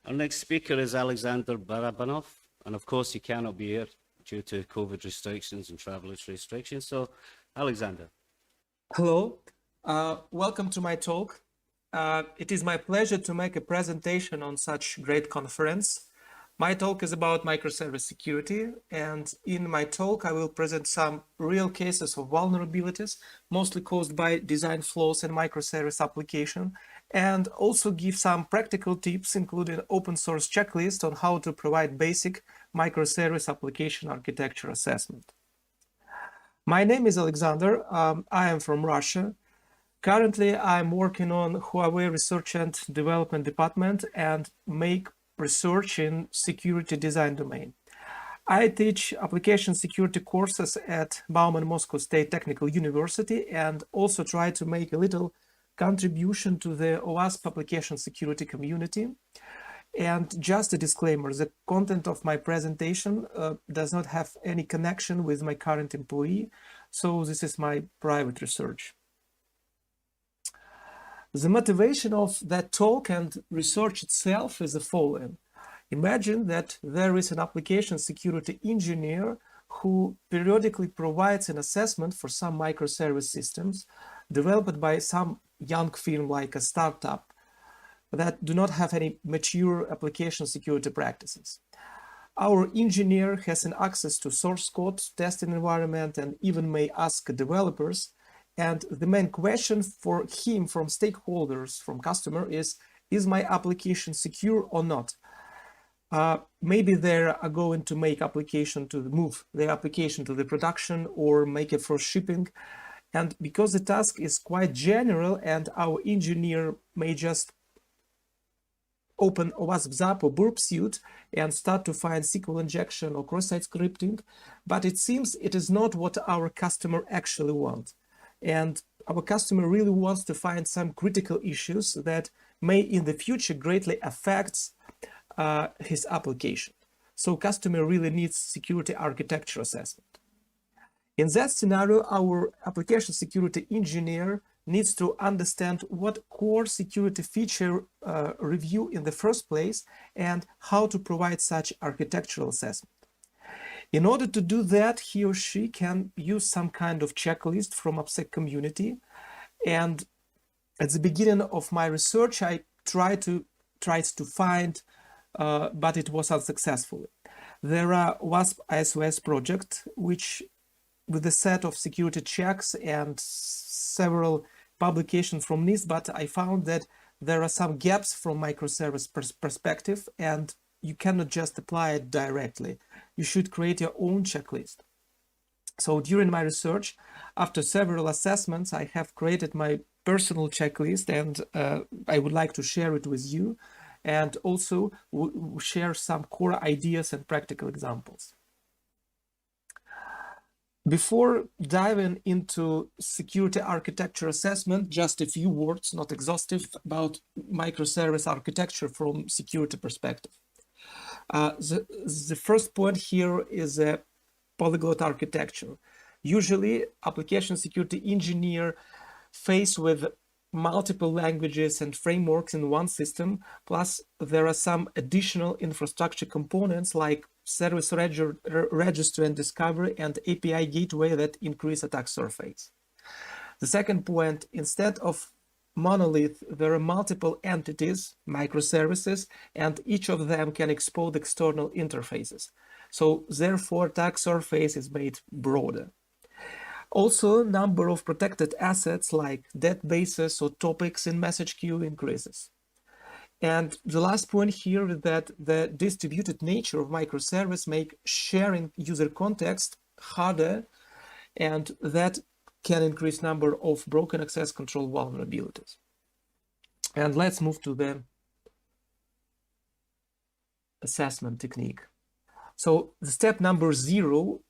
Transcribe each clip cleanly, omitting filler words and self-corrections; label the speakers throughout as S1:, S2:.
S1: Our next speaker is Alexander Barabanov, and of course he cannot be here due to COVID restrictions and travel restrictions. So, Alexander.
S2: Hello, welcome to my talk. It is my pleasure to make a presentation on such great conference. My talk is about microservice security, and in my talk I will present some real cases of vulnerabilities, mostly caused by design flaws in microservice application, and also give some practical tips, including open source checklist on how to provide basic microservice application architecture assessment. My name is Alexander. I am from Russia. Currently, I'm working on Huawei Research and Development Department and make research in security design domain. I teach application security courses at Bauman Moscow State Technical University and also try to make a little contribution to the OWASP application security community. And just a disclaimer, the content of my presentation does not have any connection with my current employee, so this is my private research. The motivation of that talk and research itself is the following. Imagine that there is an application security engineer who periodically provides an assessment for some microservice systems developed by some young firm like a startup that do not have any mature application security practices. Our engineer has an access to source code, testing environment, and even may ask developers. And the main question for him from stakeholders, from customer is my application secure or not? Maybe they are going to make application to move their application to the production or make it for shipping. And because the task is quite general and our engineer may just open OWASP ZAP or burp suite and start to find SQL injection or cross-site scripting, but it seems it is not what our customer actually wants. And our customer really wants to find some critical issues that may in the future greatly affect his application. So customer really needs security architecture assessment. In that scenario, our application security engineer needs to understand what core security feature review in the first place and how to provide such architectural assessment. In order to do that, he or she can use some kind of checklist from AppSec community. And at the beginning of my research, I tried to find, but it was unsuccessful. There are WASP ISOS project, which with a set of security checks and several publications from NIST, but I found that there are some gaps from microservice perspective and you cannot just apply it directly. You should create your own checklist. So during my research, after several assessments, I have created my personal checklist and I would like to share it with you and also share some core ideas and practical examples. Before diving into security architecture assessment, just a few words, not exhaustive, about microservice architecture from security perspective. The first point here is a polyglot architecture. Usually, application security engineer face with multiple languages and frameworks in one system, plus there are some additional infrastructure components like service registry and discovery and API gateway that increase attack surface. The second point, instead of monolith, there are multiple entities, microservices, and each of them can expose external interfaces. So therefore, attack surface is made broader. Also, number of protected assets like databases or topics in message queue increases. And the last point here is that the distributed nature of microservice make sharing user context harder, and that can increase number of broken access control vulnerabilities. And let's move to the assessment technique. So the step number 0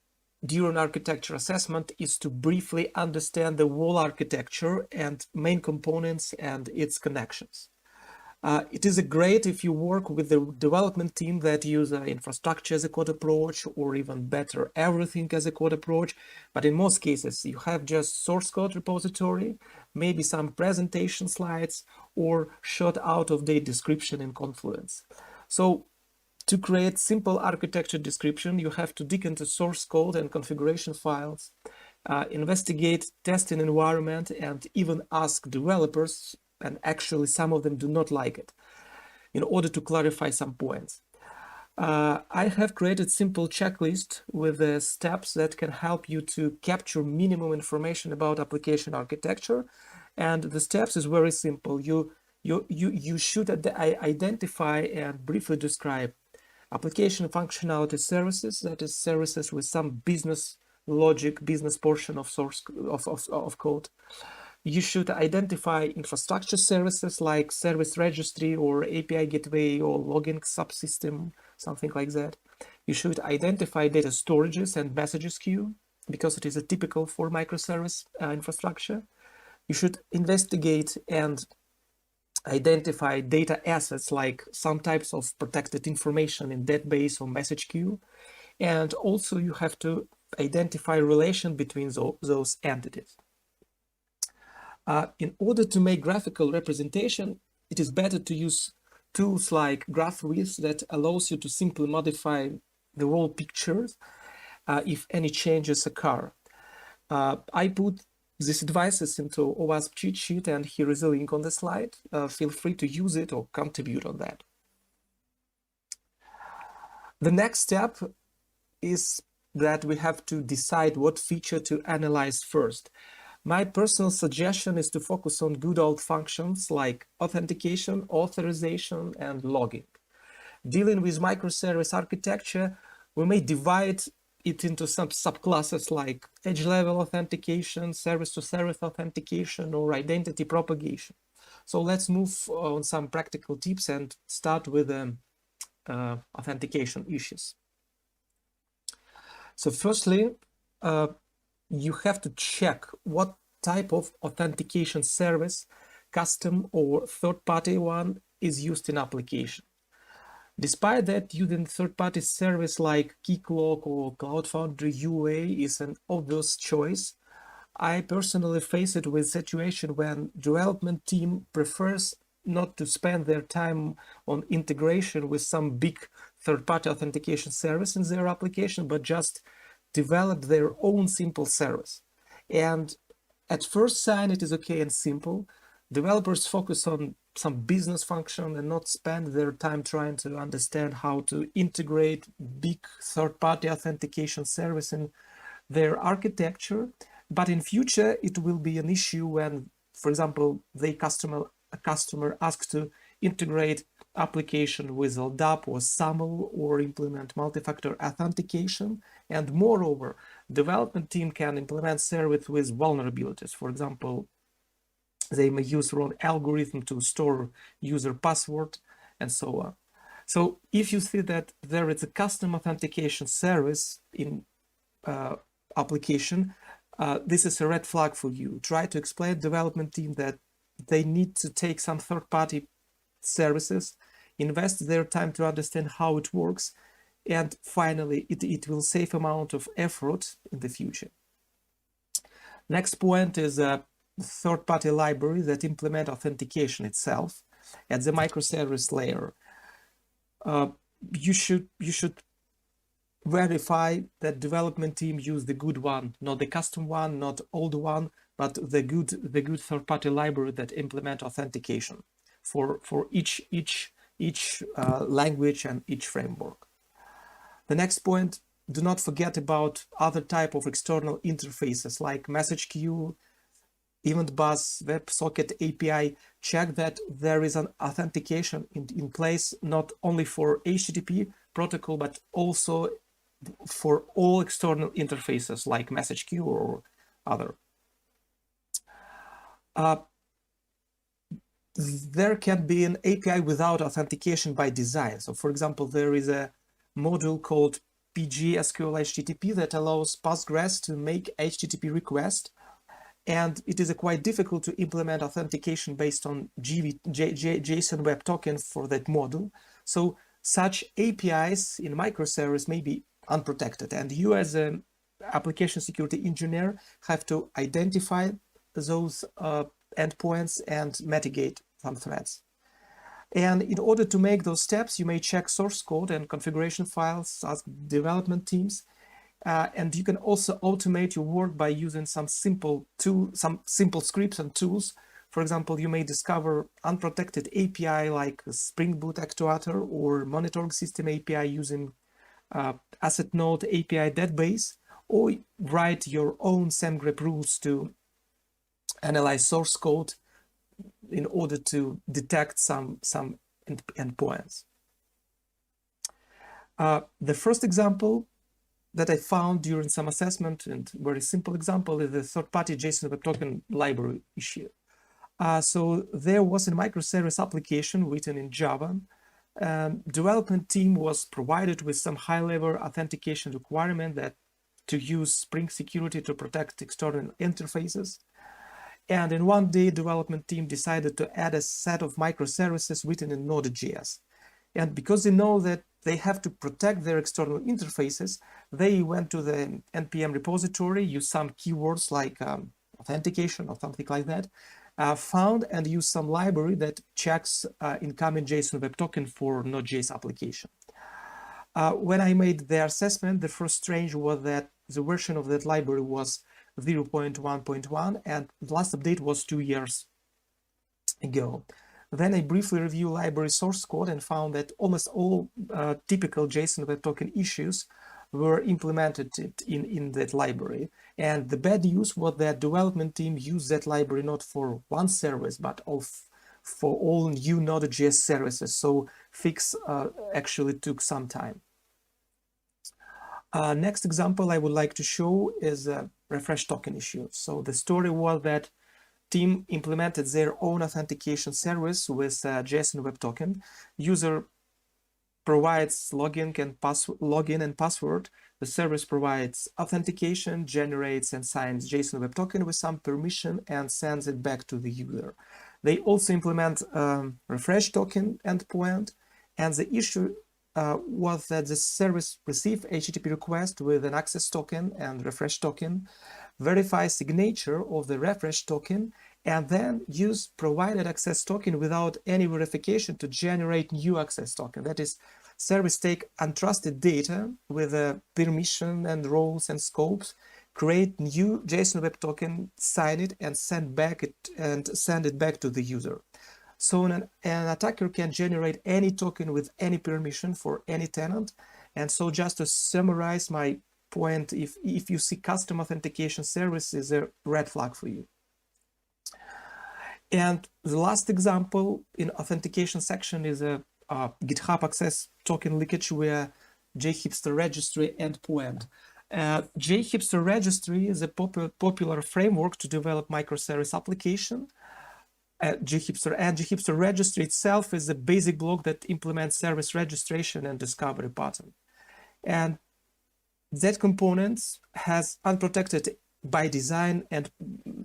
S2: during architecture assessment is to briefly understand the whole architecture and main components and its connections. It is great if you work with the development team that use infrastructure as a code approach, or even better, everything as a code approach. But in most cases, you have just source code repository, maybe some presentation slides, or short out-of-date description in Confluence. So to create simple architecture description, you have to dig into source code and configuration files, investigate testing environment, and even ask developers, and actually some of them do not like it, in order to clarify some points. I have created simple checklist with the steps that can help you to capture minimum information about application architecture. And the steps is very simple. You should identify and briefly describe application functionality services, that is services with some business logic, business portion of source of code. You should identify infrastructure services like service registry or API gateway or logging subsystem, something like that. You should identify data storages and messages queue, because it is a typical for microservice infrastructure. You should investigate and identify data assets like some types of protected information in database or message queue. And also you have to identify relation between those entities. In order to make graphical representation, it is better to use tools like GraphWiz that allows you to simply modify the whole pictures if any changes occur. I put these advices into OWASP cheat sheet, and here is a link on the slide. Feel free to use it or contribute on that. The next step is that we have to decide what feature to analyze first. My personal suggestion is to focus on good old functions like authentication, authorization, and logging. Dealing with microservice architecture, we may divide it into some subclasses like edge-level authentication, service-to-service authentication, or identity propagation. So let's move on some practical tips and start with authentication issues. So firstly, you have to check what type of authentication service, custom or third-party one, is used in application. Despite that, using third-party service like Keycloak or Cloud Foundry UA is an obvious choice. I personally face it with situation when development team prefers not to spend their time on integration with some big third-party authentication service in their application, but just develop their own simple service. And at first sign, it is okay and simple. Developers focus on some business function and not spend their time trying to understand how to integrate big third-party authentication service in their architecture. But in future, it will be an issue when, for example, a customer asks to integrate application with LDAP or SAML or implement multi-factor authentication. And moreover, development team can implement service with vulnerabilities. For example, they may use wrong algorithm to store user password and so on. So if you see that there is a custom authentication service in application, this is a red flag for you. Try to explain to development team that they need to take some third-party services, invest their time to understand how it works, and finally, it will save amount of effort in the future. Next point is a third-party library that implement authentication itself at the microservice layer. You should verify that development team use the good one, not the custom one, not old one, but the good third-party library that implement authentication for each language and each framework. The next point, do not forget about other type of external interfaces like message queue, event bus, WebSocket API. Check that there is an authentication in place, not only for HTTP protocol, but also for all external interfaces like message queue or other. There can be an API without authentication by design. So for example, there is a module called PG-SQL HTTP that allows Postgres to make HTTP request, and it is quite difficult to implement authentication based on JSON Web Token for that module. So such APIs in microservice may be unprotected, and you as an application security engineer have to identify those endpoints and mitigate some threats. And in order to make those steps, you may check source code and configuration files, ask development teams, and you can also automate your work by using some simple scripts and tools. For example, you may discover unprotected API like Spring Boot actuator or monitoring system API using asset node API database, or write your own SAMGREP rules to analyze source code in order to detect some endpoints. The first example that I found during some assessment, and very simple example, is the third-party JSON Web Token library issue. So there was a microservice application written in Java. Development team was provided with some high-level authentication requirement that to use Spring Security to protect external interfaces. And in one day, development team decided to add a set of microservices written in Node.js. And because they know that they have to protect their external interfaces, they went to the NPM repository, used some keywords like authentication or something like that, found and used some library that checks incoming JSON Web Token for Node.js application. When I made the assessment, the first change was that the version of that library was 0.1.1 and the last update was 2 years ago. Then I briefly reviewed library source code and found that almost all typical JSON Web Token issues were implemented in that library. And the bad news was that development team used that library not for one service, but for all new Node.js services. So fix actually took some time. Next example I would like to show is a refresh token issue. So the story was that team implemented their own authentication service with JSON Web Token. User provides login and password. The service provides authentication, generates and signs JSON Web Token with some permission and sends it back to the user. They also implement refresh token endpoint, and the issue was that the service received HTTP request with an access token and refresh token, verify signature of the refresh token, and then use provided access token without any verification to generate new access token. That is, service take untrusted data with a permission and roles and scopes, create new JSON Web Token, sign it, and send it back to the user. So an attacker can generate any token with any permission for any tenant. And so just to summarize my point, if you see custom authentication service is a red flag for you. And the last example in authentication section is a GitHub access token leakage where JHipster registry endpoint. JHipster registry is a popular framework to develop microservice application. JHipster registry itself is a basic block that implements service registration and discovery pattern. And that component has unprotected by design and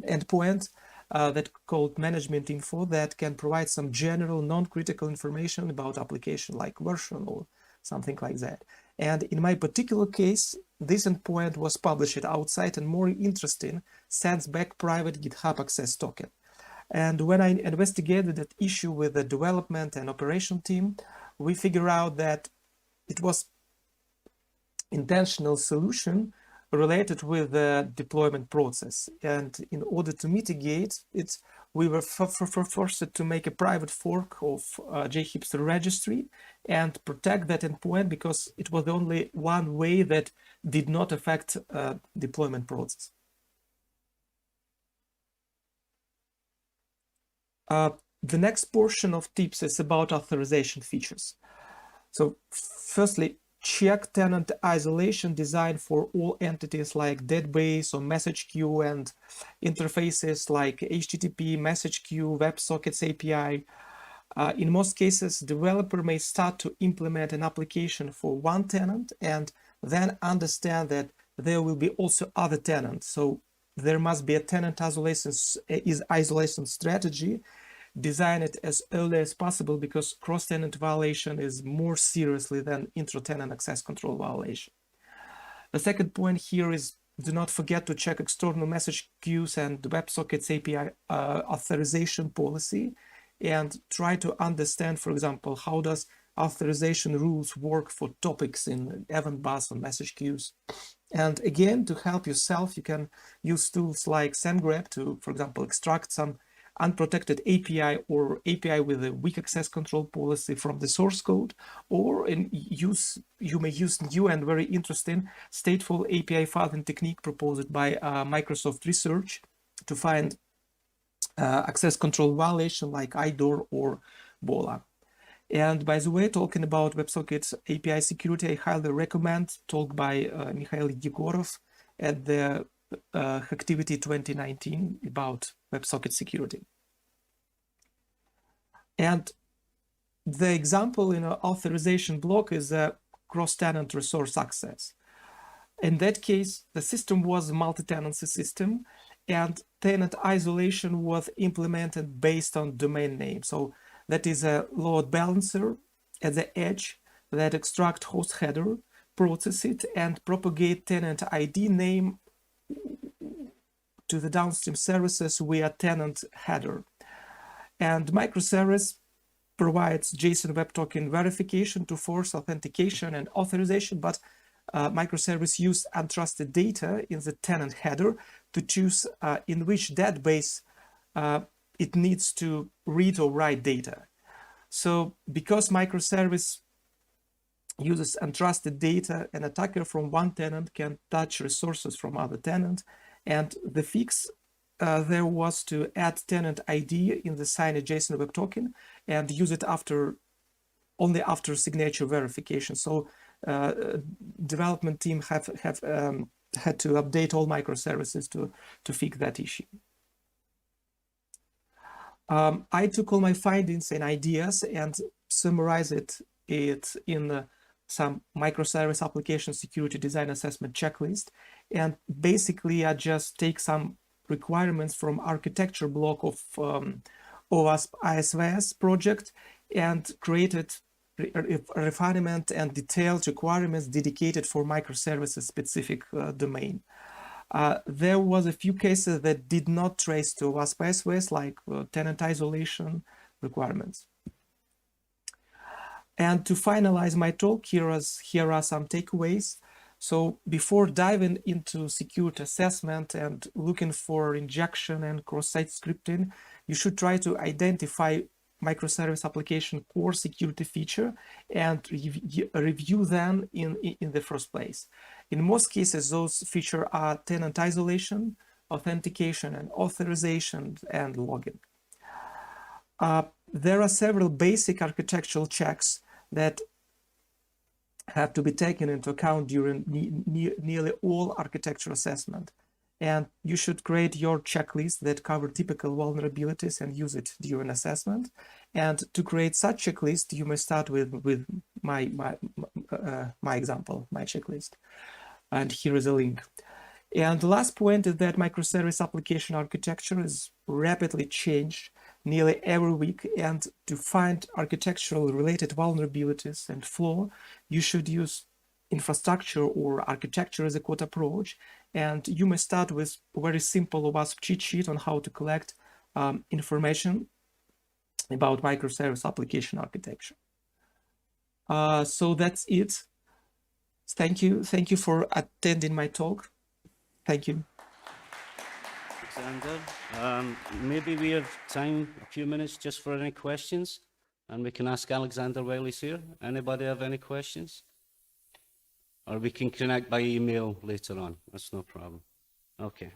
S2: endpoint that called management info that can provide some general non-critical information about application like version or something like that. And in my particular case, this endpoint was published outside and more interesting, sends back private GitHub access token. And when I investigated that issue with the development and operation team, we figured out that it was intentional solution related with the deployment process. And in order to mitigate it, we were forced to make a private fork of JHipster registry and protect that endpoint because it was the only one way that did not affect deployment process. The next portion of tips is about authorization features. So firstly, check tenant isolation design for all entities like database or message queue and interfaces like HTTP, message queue, WebSockets API. In most cases, developer may start to implement an application for one tenant and then understand that there will be also other tenants. So there must be a tenant isolation strategy. Design it as early as possible because cross-tenant violation is more seriously than intra-tenant access control violation. The second point here is do not forget to check external message queues and WebSockets API authorization policy. and try to understand, for example, how does authorization rules work for topics in event bus or message queues. And again, to help yourself, you can use tools like SendGrab to, for example, extract some unprotected API or API with a weak access control policy from the source code, or you may use new and very interesting stateful API filing technique proposed by Microsoft Research to find access control violation like IDOR or BOLA. And by the way, talking about WebSocket API security, I highly recommend talk by Mikhail Yegorov at the Hacktivity 2019 about WebSocket security. And the example in an authorization block is a cross-tenant resource access. In that case, the system was a multi-tenancy system, and tenant isolation was implemented based on domain name. So that is a load balancer at the edge that extract host header, process it, and propagate tenant ID name to the downstream services via tenant header. And Microservice provides JSON Web Token verification to force authentication and authorization, but Microservice use untrusted data in the tenant header to choose in which database it needs to read or write data. So because Microservice uses untrusted data, an attacker from one tenant can touch resources from other tenant. And the fix there was to add tenant ID in the signed JSON Web Token and use it only after signature verification. So development team have had to update all microservices to fix that issue. I took all my findings and ideas and summarized it in some microservice application security design assessment checklist. And basically, I just take some requirements from architecture block of OWASP ISVS project and created refinement and detailed requirements dedicated for microservices specific domain. There was a few cases that did not trace to OWASP ISVS, like tenant isolation requirements. And to finalize my talk, here are some takeaways. So before diving into security assessment and looking for injection and cross-site scripting, you should try to identify microservice application core security feature and review them in the first place. In most cases, those features are tenant isolation, authentication and authorization, and logging. There are several basic architectural checks that have to be taken into account during nearly all architecture assessment. And you should create your checklist that cover typical vulnerabilities and use it during assessment. And to create such checklist, you may start with my example, my checklist. And here is a link. And the last point is that microservice application architecture is rapidly changed nearly every week, and to find architectural related vulnerabilities and flaw, you should use infrastructure or architecture as a code approach. And you may start with a very simple OWASP cheat sheet on how to collect information about microservice application architecture. So that's it. Thank you for attending my talk. Thank you.
S1: Alexander, maybe we have time, a few minutes just for any questions, and we can ask Alexander while he's here. Anybody have any questions? Or we can connect by email later on. That's no problem. Okay.